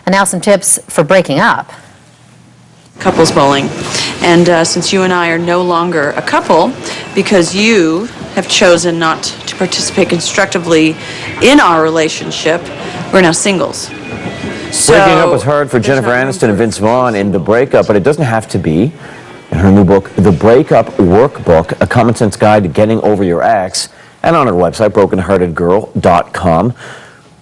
And now some tips for breaking up. Couples bowling. And since you and I are no longer a couple, because you have chosen not to participate constructively in our relationship, we're now singles. So, breaking up was hard for Jennifer Aniston and Vince Vaughn in The Breakup, but it doesn't have to be. In her new book, The Breakup Workbook, a common sense guide to getting over your ex, and on her website, brokenheartedgirl.com.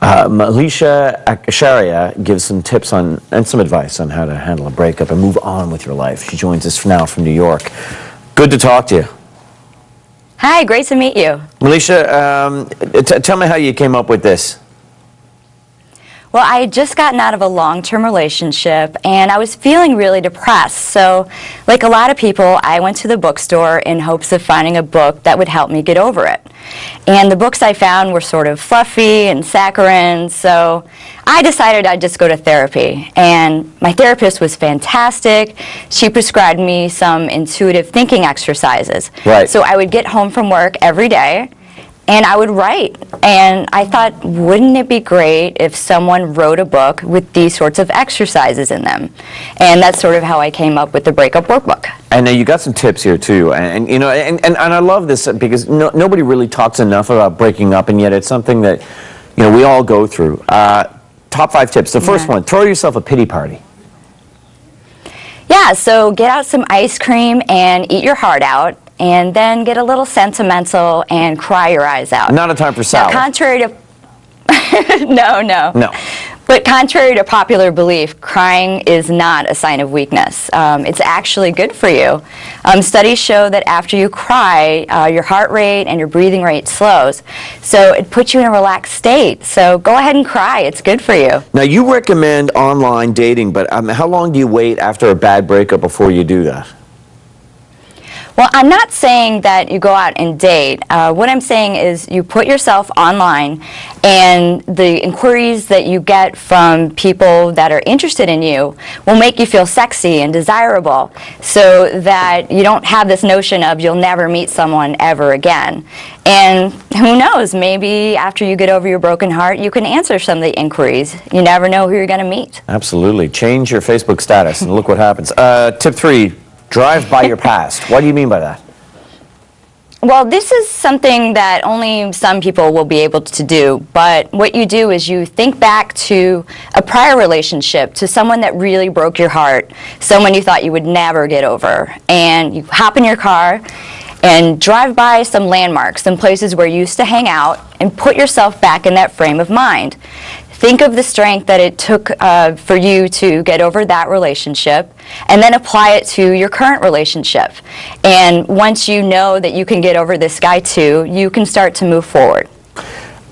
Malisha Akasharia gives some tips on and some advice on how to handle a breakup and move on with your life. She joins us now from New York. Good to talk to you. Hi, great to meet you. Malisha, tell me how you came up with this. Well, I had just gotten out of a long-term relationship, and I was feeling really depressed. So, like a lot of people, I went to the bookstore in hopes of finding a book that would help me get over it. And the books I found were sort of fluffy and saccharine, so I decided I'd just go to therapy. And my therapist was fantastic. She prescribed me some intuitive thinking exercises. Right. So I would get home from work every day, and I would write. And I thought, wouldn't it be great if someone wrote a book with these sorts of exercises in them? And that's sort of how I came up with the Breakup Workbook. And you got some tips here too, and you know, and I love this because nobody really talks enough about breaking up, and yet it's something that, you know, we all go through. Top 5 tips. The first one: throw yourself a pity party. Yeah. So get out some ice cream and eat your heart out. And then get a little sentimental and cry your eyes out. Not a time for salad. Now, contrary to no. But contrary to popular belief, crying is not a sign of weakness. It's actually good for you. Studies show that after you cry, your heart rate and your breathing rate slows. So it puts you in a relaxed state. So go ahead and cry. It's good for you. Now, you recommend online dating, but how long do you wait after a bad breakup before you do that? Well, I'm not saying that you go out and date. What I'm saying is you put yourself online, and the inquiries that you get from people that are interested in you will make you feel sexy and desirable, so that you don't have this notion of you'll never meet someone ever again. And who knows, maybe after you get over your broken heart, you can answer some of the inquiries. You never know who you're going to meet. Absolutely. Change your Facebook status and look what happens. Tip 3. Drive by your past. What do you mean by that? Well, this is something that only some people will be able to do, but what you do is you think back to a prior relationship, to someone that really broke your heart, someone you thought you would never get over, and you hop in your car and drive by some landmarks, some places where you used to hang out, and put yourself back in that frame of mind. Think of the strength that it took for you to get over that relationship, and then apply it to your current relationship. And once you know that you can get over this guy too, you can start to move forward.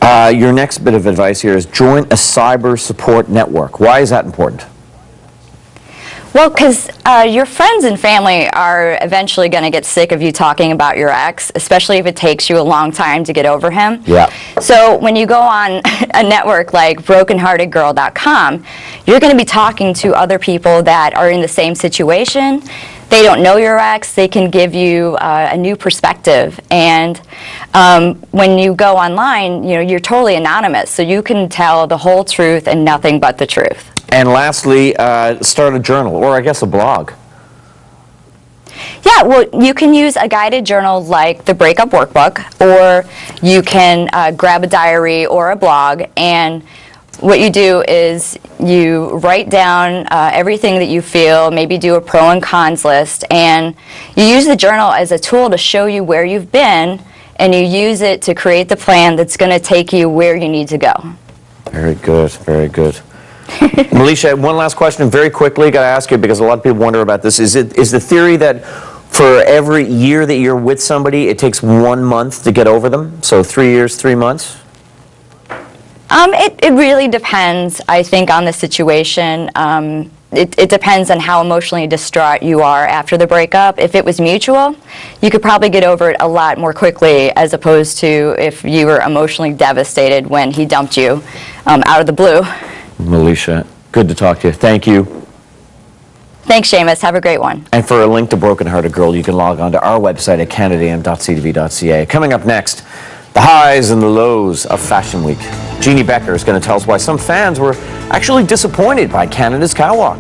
Your next bit of advice here is join a cyber support network. Why is that important? Well, because your friends and family are eventually going to get sick of you talking about your ex, especially if it takes you a long time to get over him. Yeah. So when you go on a network like brokenheartedgirl.com, you're going to be talking to other people that are in the same situation. They don't know your ex. They can give you a new perspective. And when you go online, you know, you're totally anonymous, so you can tell the whole truth and nothing but the truth. And lastly, start a journal, or I guess a blog. Yeah, well, you can use a guided journal like the Breakup Workbook, or you can grab a diary or a blog, and what you do is you write down everything that you feel, maybe do a pro and cons list, and you use the journal as a tool to show you where you've been, and you use it to create the plan that's going to take you where you need to go. Very good, very good. Malisha, one last question very quickly. Got to ask you because a lot of people wonder about this. Is the theory that for every year that you're with somebody, it takes 1 month to get over them? So 3 years, 3 months? It really depends, I think, on the situation. It depends on how emotionally distraught you are after the breakup. If it was mutual, you could probably get over it a lot more quickly, as opposed to if you were emotionally devastated when he dumped you out of the blue. Malisha, good to talk to you. Thank you. Thanks, Seamus. Have a great one. And for a link to Broken Hearted Girl, you can log on to our website at canadaam.ctv.ca. Coming up next, The highs and the lows of Fashion Week. Jeannie Becker is going to tell us why some fans were actually disappointed by Canada's catwalk.